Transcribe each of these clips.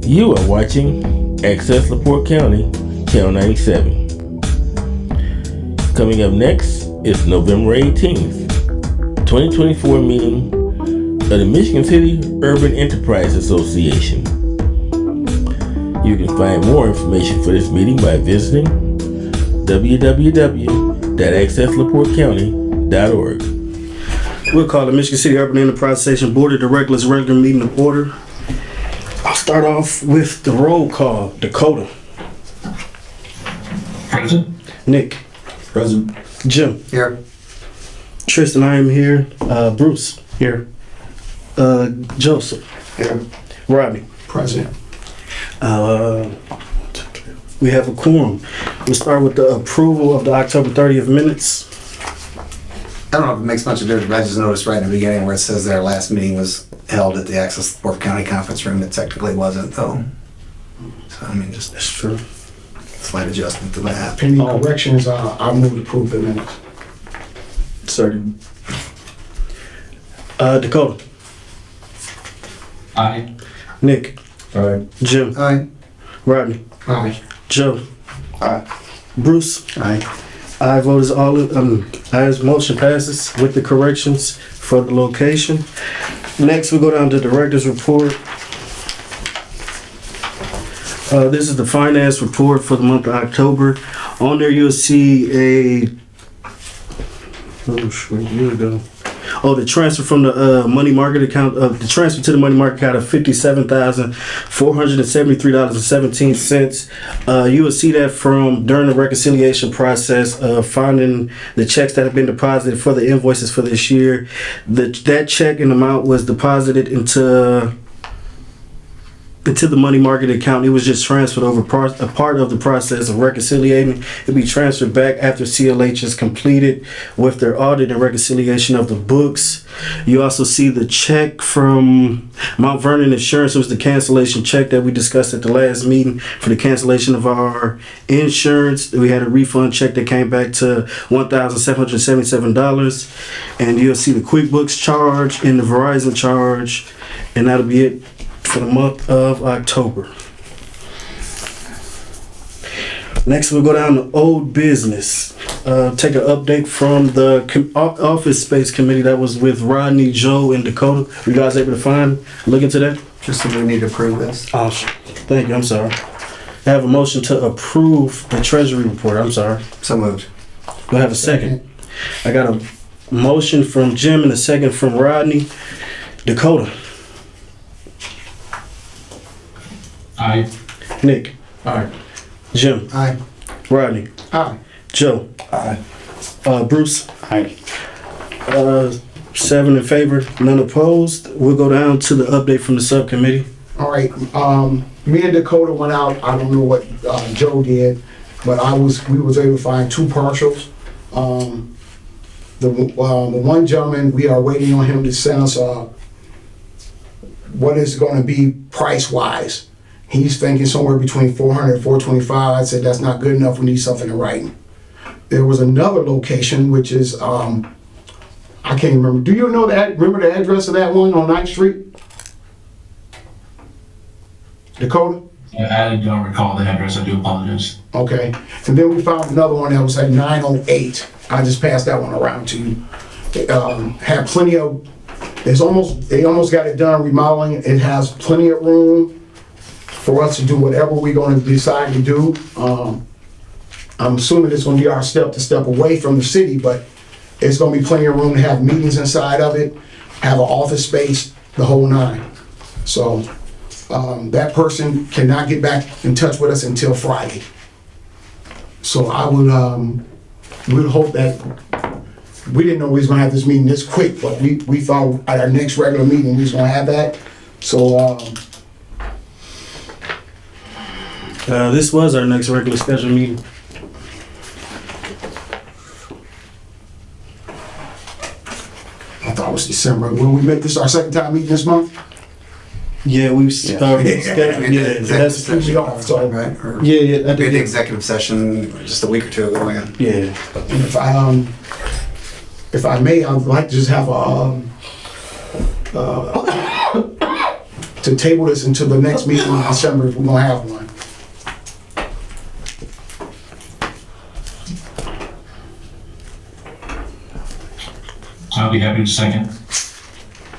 You are watching Access LaPorte County, Channel 97. Coming up next is November 18th, 2024 meeting of the Michigan City Urban Enterprise Association. You can find more information for this meeting by visiting www.accesslaportecounty.org. We'll call the Michigan City Urban Enterprise Association Board of Directors regular meeting to order. I'll start off with the roll call. Dakota. Present. Nick. Present. Jim. Here. Tristan, I am here. Bruce. Here. Joseph. Here. Rodney. Present. We have a quorum. We'll start with the approval of the October 30th minutes. I don't know if it makes much of a difference, but I just noticed right in the beginning where it says their last meeting was held at the Access LaPorte County Conference Room. It technically wasn't, though. So, I mean, just That's true. slight adjustment to that. Pending corrections, I move to approve the minutes. Certain. Dakota. Aye. Nick. Aye. Jim. Aye. Rodney. Aye. Joe. Aye. Bruce. Aye. I vote as all. Ayes, motion passes with the corrections for the location. Next, we go down to director's report. This is the finance report for the month of October. On there, you'll see the transfer from the money market account, the transfer to the money market account of $57,473.17. You will see that from during the reconciliation process of finding the checks that have been deposited for the invoices for this year. That check and amount was deposited into the money market account. It was just transferred over a part of the process of reconciliating. It'll be transferred back after CLH is completed with their audit and reconciliation of the books. You also see the check from Mount Vernon Insurance. It was the cancellation check that we discussed at the last meeting for the cancellation of our insurance. We had a refund check that came back to $1,777. And you'll see the QuickBooks charge and the Verizon charge. And that'll be it for the month of October. Next, we'll go down to old business. Take an update from the office space committee that was with Rodney, Joe, and Dakota. Were you guys able to look into that? Just so we need to approve this. Awesome. Thank you. I'm sorry. I have a motion to approve the treasury report. I'm sorry. So moved. Do I have a second? I got a motion from Jim and a second from Rodney. Dakota. Aye. Nick. Aye. Jim. Aye. Rodney. Aye. Joe. Aye. Bruce. Aye. 7 in favor, none opposed. We'll go down to the update from the subcommittee. All right, me and Dakota went out. I don't know what Joe did, but we was able to find 2 partials. The one gentleman, we are waiting on him to send us what is going to be price wise. He's thinking somewhere between 400 and 425. I said that's not good enough. We need something in writing. There was another location which is I can't remember. Do you know that? Remember the address of that one on 9th Street? Dakota? I don't recall the address, I do apologize. Okay. And then we found another one that was at 908. I just passed that one around to you. Had plenty of, they almost got it done remodeling. It has plenty of room for us to do whatever we're going to decide to do. I'm assuming it's going to be our step to step away from the city, but it's going to be plenty of room to have meetings inside of it, have an office space, the whole 9. So that person cannot get back in touch with us until Friday. So I would hope that, we didn't know we was gonna have this meeting this quick, but we thought at our next regular meeting we was gonna have that. So This was our next regular scheduled meeting. I thought it was December. Will we make this our second time meeting this month? Yeah, we've scheduled. Yeah, that's usually off. So Right? Or yeah. I we had the did. executive session just a week or 2 ago. Yeah. Yeah. and if I may, I'd like to just have a to table this until the next meeting in December if we're gonna have one. I'll be happy to second.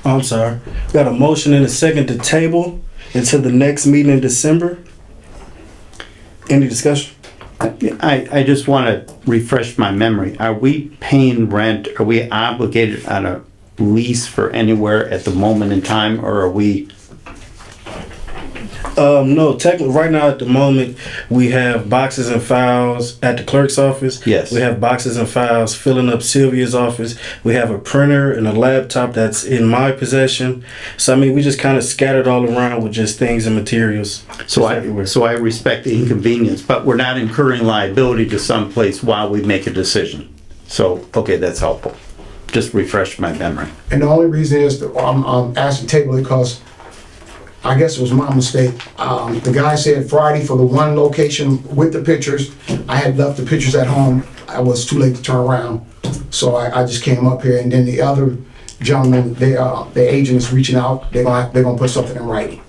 I'm sorry. Got a motion and a second to table until the next meeting in December. Any discussion? I just want to refresh my memory. Are we paying rent? Are we obligated on a lease for anywhere at the moment in time, or are we? No, technically, right now at the moment, we have boxes and files at the clerk's office. Yes. We have boxes and files filling up Sylvia's office. We have a printer and a laptop that's in my possession. So, I mean, we just kind of scattered all around with just things and materials. So Just everywhere. I respect the inconvenience, but we're not incurring liability to someplace while we make a decision. So, okay, that's helpful. Just refresh my memory. And the only reason is that I'm asking table it because I guess it was my mistake. The guy said Friday for the one location with the pictures. I had left the pictures at home. I was too late to turn around. So I just came up here, and then the other gentleman, the agent is reaching out. They're gonna put something in writing.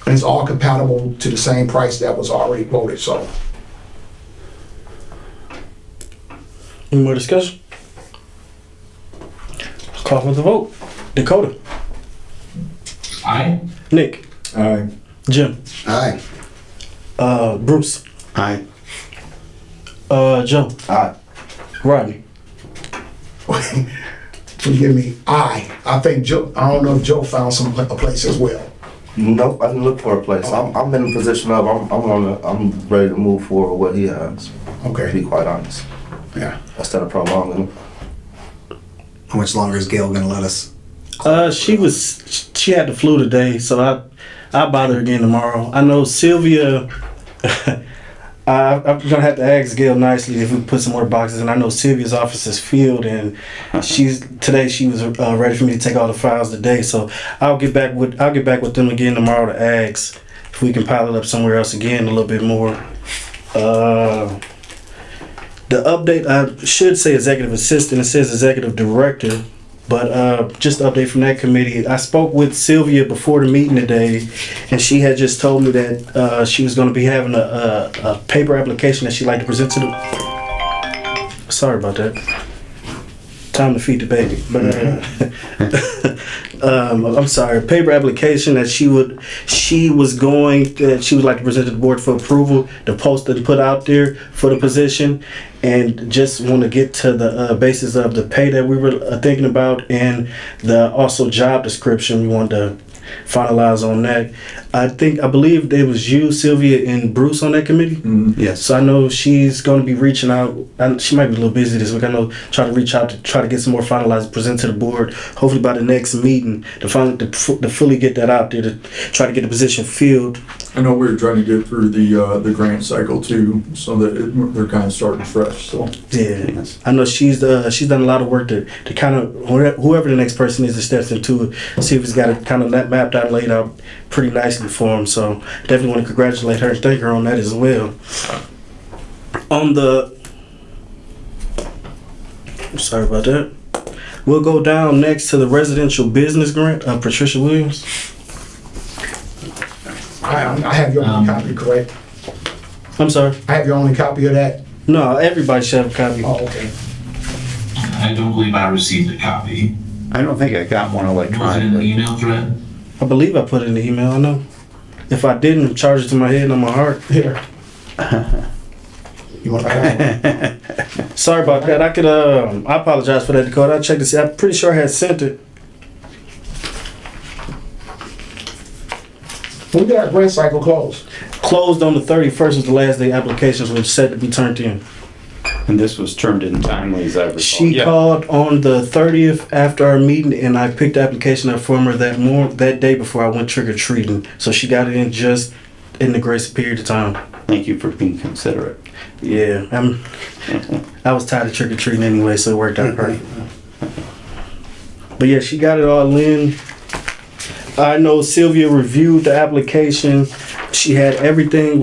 And it's all compatible to the same price that was already quoted, so. Any more discussion? Call for the vote. Dakota, Aye. Nick, Aye. Jim, Aye. Bruce, Aye. Joe, Aye. Rodney. Forgive me, I think Joe, I don't know if Joe found a place as well. Nope, I didn't look for a place. I'm in a position of I'm ready to move forward with what he has. To be Okay, quite honest, yeah. instead of prolonging. How much longer is Gail gonna let us? She had the flu today, so I'll bother her again tomorrow. I know Sylvia, I'm gonna have to ask Gail nicely if we put some more boxes in. I know Sylvia's office is filled, and she was ready for me to take all the files today. So I'll get back with them again tomorrow to ask if we can pile it up somewhere else again a little bit more. The update, I should say executive assistant. It says executive director. But just an update from that committee. I spoke with Sylvia before the meeting today, and she had just told me that she was going to be having a paper application that she'd like to present to the. Sorry about that. Time to feed the baby. But I'm sorry. A paper application that she would like to present to the board for approval to post and put out there for the position. And just want to get to the basis of the pay that we were thinking about, and the also job description. We wanted to finalize on that. I believe it was you, Sylvia, and Bruce on that committee. Yes. So I know she's going to be reaching out. She might be a little busy this week. I know try to reach out to try to get some more finalized, present to the board. Hopefully by the next meeting to fully get that out there to try to get the position filled. I know we were trying to get through the grant cycle too, so that they're kind of starting fresh. So Yeah, Yes. I know she's done a lot of work to kind of whoever the next person is that steps into it, see if it's got it kind of mapped out and laid out pretty nicely for him. So definitely want to congratulate her and thank her on that as well. Sorry about that. We'll go down next to the residential business grant. Patricia Williams. I have your only copy, correct? I'm sorry. I have your only copy of that? No, everybody should have a copy. Oh, okay. I don't believe I received a copy. I don't think I got one Was it in the electronically. email thread? I believe I put it in the email. I know. If I didn't, charge it to my head and on my heart. Here. You want to? Sorry about that. I apologize for that, Dakota. I checked to see. I'm pretty sure I had sent it. When did our grant cycle close? Closed on the 31st was the last day applications were set to be turned in. And this was turned in timely, as I recall. She Yeah. called on the 30th after our meeting, and I picked the application up from her that day before I went trick or treating. So she got it in just in the grace period of time. Thank you for being considerate. Yeah, I was tired of trick or treating anyway, so it worked out perfect. But yeah, she got it all in. I know Sylvia reviewed the application. She had everything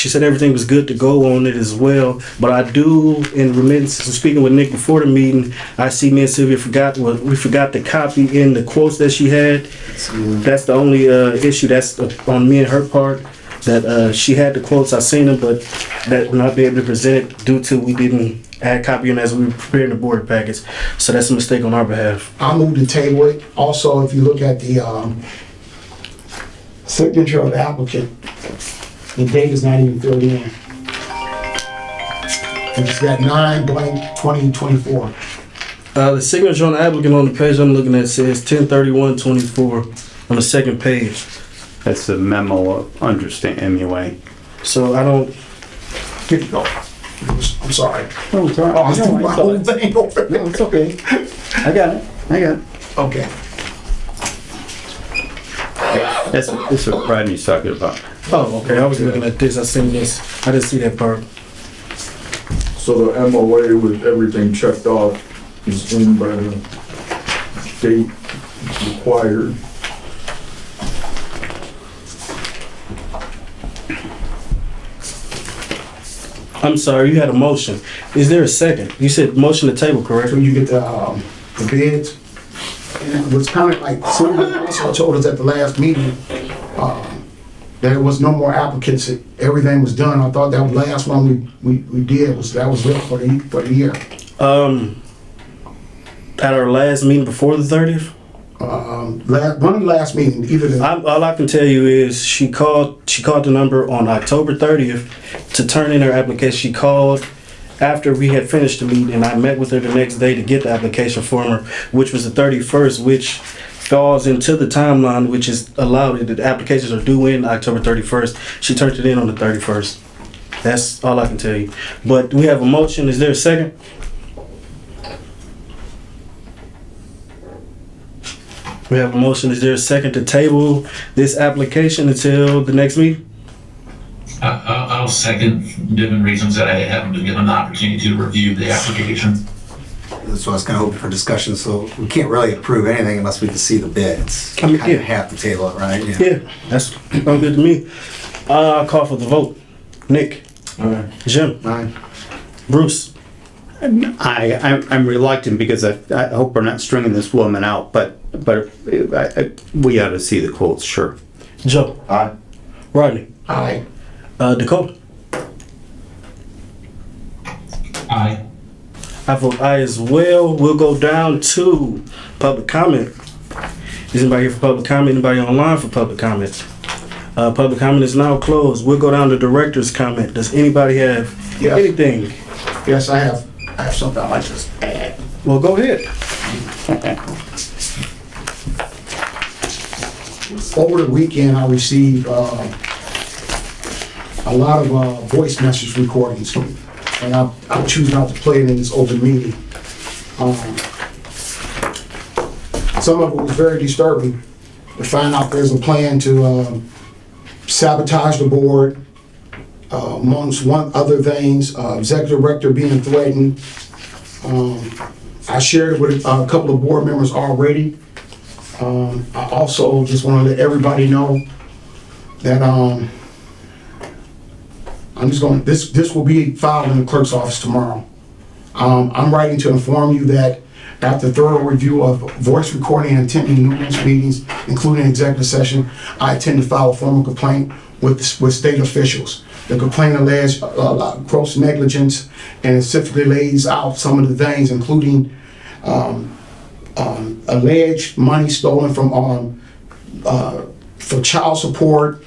she said everything was good to go on it as well. But I do, in remittance, speaking with Nick before the meeting, I see me and Sylvia we forgot the copy in the quotes that she had. That's the only issue that's on me and her part. That she had the quotes, I seen them, but that will not be able to present it due to we didn't add copy in as we were preparing the board packets. So that's a mistake on our behalf. I moved to table it. Also, if you look at the signature of the applicant, the date is not even filled in. It's got 9/2024. The signature on the applicant on the page I'm looking at says 10/31/24 on the second page. That's a memo of understanding anyway. So I don't. Here you go. I'm sorry. Oh, it's all right. Oh, I threw my whole thing over. No, it's okay. I got it. Okay. That's what Rodney's talking about. Oh, okay. I was looking at this. I seen this. I didn't see that part. So the MOA with everything checked off is in by the date required. I'm sorry. You had a motion. Is there a second? You said motion to table, correct? So you get the bids. And it was kind of like, Sylvia also told us at the last meeting, that it was no more applicants, everything was done. I thought that last one we did was it for the year. At our last meeting before the 30th. One of the last meeting, either the, All I can tell you is she called the number on October 30th to turn in her application. She called after we had finished the meeting, and I met with her the next day to get the application from her, which was the 31st, which falls into the timeline, which is allowed. The applications are due in October 31st. She turned it in on the 31st. That's all I can tell you. But we have a motion. Is there a second? We have a motion. Is there a second to table this application until the next meeting? I'll second, given reasons that I haven't been given an opportunity to review the application. That's what I was kind of hoping for discussion, so we can't really approve anything unless we can see the bids. I mean, Kind of yeah. have to table it, right? Yeah, that's sounds good to me. I'll call for the vote. Nick, Jim, Aye. Bruce. I'm reluctant because I hope we're not stringing this woman out, but we ought to see the quotes, sure. Joe. Aye. Rodney. aye. Dakota. Aye. I vote aye as well. We'll go down to public comment. Is anybody here for public comment? Anybody online for public comment? Public comment is now closed. We'll go down to director's comment. Does anybody have Yes. anything? Yes, I have something I'd like to add. Well, go ahead. Over the weekend, I received a lot of voice message recordings, and I choose not to play it in this open meeting. Some of it was very disturbing to find out there's a plan to sabotage the board, amongst other things, executive director being threatened. I shared it with a couple of board members already. I also just want to let everybody know that this will be filed in the clerk's office tomorrow. I'm writing to inform you that after thorough review of voice recording and attending numerous meetings, including executive session, I intend to file a formal complaint with state officials. The complaint alleged gross negligence and it specifically lays out some of the things, including alleged money stolen from for child support,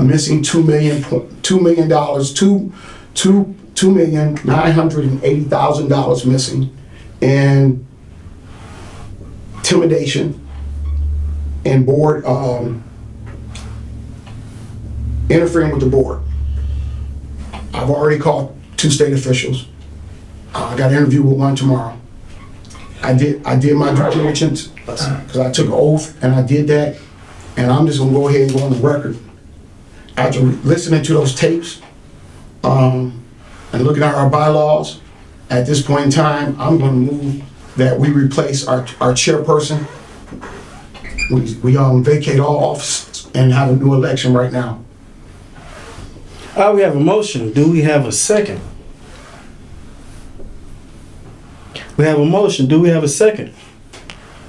missing $2,980,000 missing, and intimidation and board interfering with the board. I've already called 2 state officials. I got an interview with one tomorrow. I did my due diligence because I took an oath and I did that, and I'm just gonna go ahead and go on the record. After listening to those tapes and looking at our bylaws, at this point in time, I'm gonna move that we replace our chairperson. We vacate all offices and have a new election right now. We have a motion. Do we have a second? We have a motion. Do we have a second?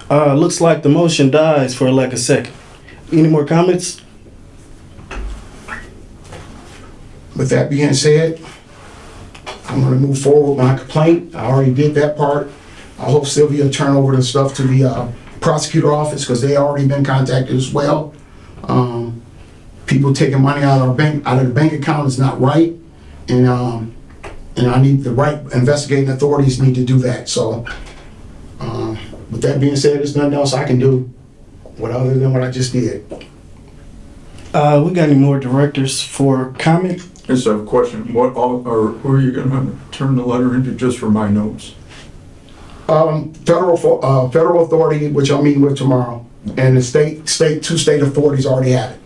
Looks like the motion dies for like a second. Any more comments? With that being said, I'm gonna move forward with my complaint. I already did that part. I hope Sylvia turn over the stuff to the prosecutor office, because they already been contacted as well. People taking money out of the bank account is not right, and I need the right investigating authorities need to do that. So, with that being said, there's nothing else I can do other than what I just did. We got any more directors for comment? Yes, I have a question. Who are you gonna turn the letter into, just for my notes? Federal authority, which I'm meeting with tomorrow, and the two state authorities already have it.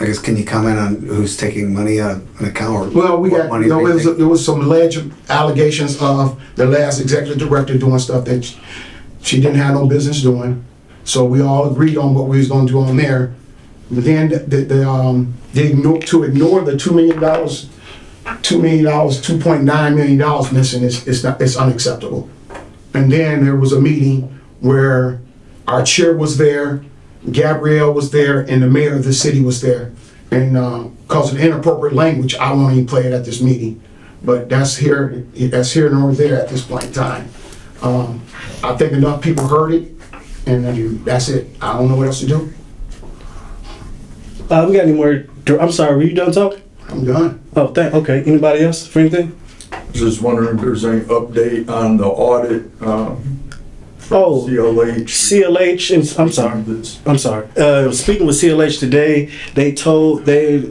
I guess, can you comment on who's taking money out of an account? Well, we what got, money you know, they take? there was some alleged allegations of the last executive director doing stuff that she didn't have no business doing. So we all agreed on what we was gonna do on there. But then they ignore the $2 million, $2.9 million missing it's unacceptable. And then there was a meeting where our chair was there, Gabrielle was there, and the mayor of the city was there. And because of the inappropriate language, I won't even play it at this meeting. But that's here nor there at this point in time. I think enough people heard it, and that's it. I don't know what else to do. We got any more? I'm sorry, were you done talking? I'm done. Oh, okay. Anybody else for anything? Just wondering if there's any update on the audit, CLH, and I'm sorry. Speaking with CLH today, they told they're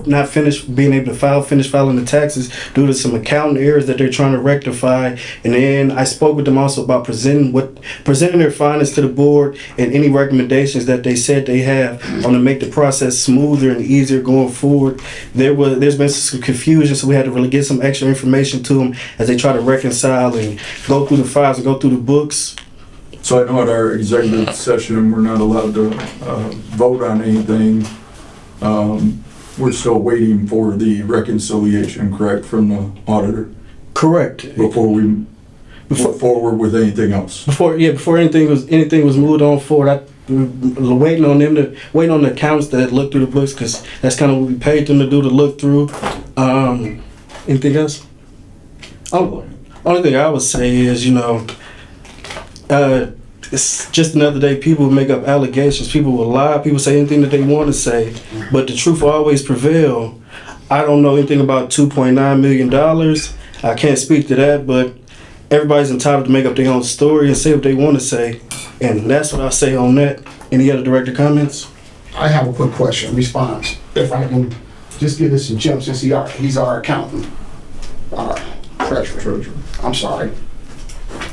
not being able to finish filing the taxes due to some accounting errors that they're trying to rectify. And then I spoke with them also about presenting their findings to the board and any recommendations that they said they have on to make the process smoother and easier going forward. There's been some confusion, so we had to really get some extra information to them as they try to reconcile and go through the files and go through the books. So I know at our executive session, we're not allowed to vote on anything. We're still waiting for the reconciliation, correct, from the auditor? Correct. Before we move forward with anything else? Before anything was moved on forward, waiting on the accounts that look through the books, because that's kind of what we paid them to do, to look through. Anything else? Only thing I would say is, it's just another day. People make up allegations. People will lie. People say anything that they want to say, but the truth will always prevail. I don't know anything about $2.9 million. I can't speak to that, but everybody's entitled to make up their own story and say what they want to say, and that's what I'll say on that. Any other director comments? I have a quick question, response. If I can just give this to Jim, since he's our accountant, our treasurer. I'm sorry.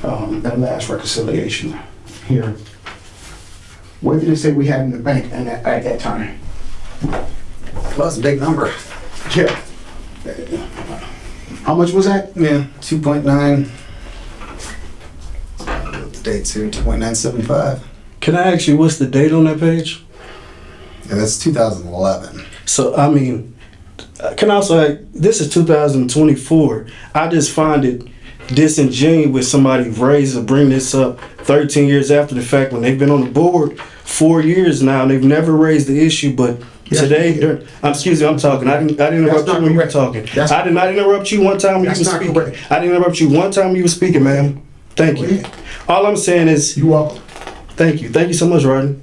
That last reconciliation here. What did it say we had in the bank at that time? Well, it's a big number. Yeah. How much was that? Yeah, 2.9. The date's here, 2.975. Can I ask you what's the date on that page? Yeah, that's 2011. So, I mean, can I also add, this is 2024. I just find it disingenuous with somebody bring this up 13 years after the fact, when they've been on the board 4 years now and they've never raised the issue. But today, excuse me, I'm talking. I didn't interrupt you when you were talking. I did not interrupt you one time when you were speaking. I didn't interrupt you one time when you were speaking, ma'am. Thank you. All I'm saying is, you're welcome. Thank you. Thank you so much, Rodney.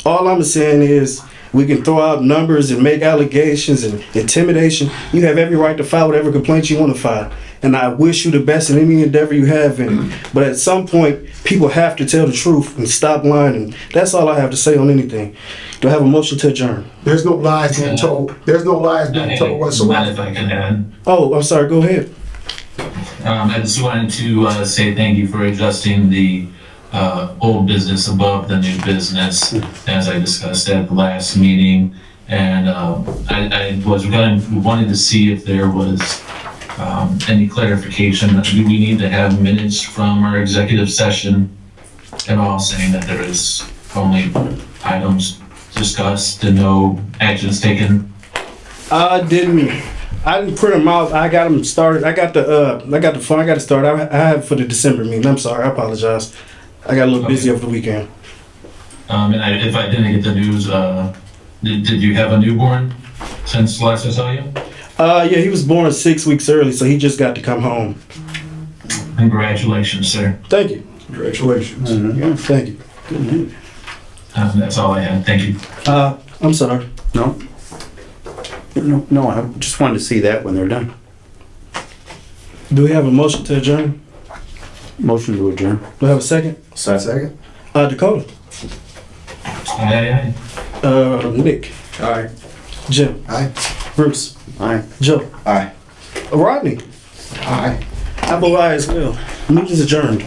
All I'm saying is, we can throw out numbers and make allegations and intimidation. You have every right to file whatever complaint you want to file. And I wish you the best in any endeavor you have in. But at some point, people have to tell the truth and stop lying. And that's all I have to say on anything. Do I have a motion to adjourn? There's no lies being told. There's no lies being told whatsoever. If I can add. Oh, I'm sorry. Go ahead. I just wanted to say thank you for adjusting the old business above the new business, as I discussed at the last meeting. And I wanted to see if there was any clarification. Do we need to have minutes from our executive session at all saying that there is only items discussed and no actions taken? I didn't print them out. I got them started. I got the phone. I got to start. I have for the December meeting. I'm sorry. I apologize. I got a little busy over the weekend. If I didn't get the news, did you have a newborn since last I saw you? Yeah, he was born 6 weeks early, so he just got to come home. Congratulations, sir. Thank you. Congratulations. Yeah, thank you. Good news. That's all I had. Thank you. I'm sorry. No? No, I just wanted to see that when they're done. Do we have a motion to adjourn? Motion to adjourn. Do we have a second? Second? Dakota. Aye. Nick. Aye. Jim. Aye. Bruce. Aye. Joe. Aye. Rodney. Aye. I vote aye as well. Meeting is adjourned.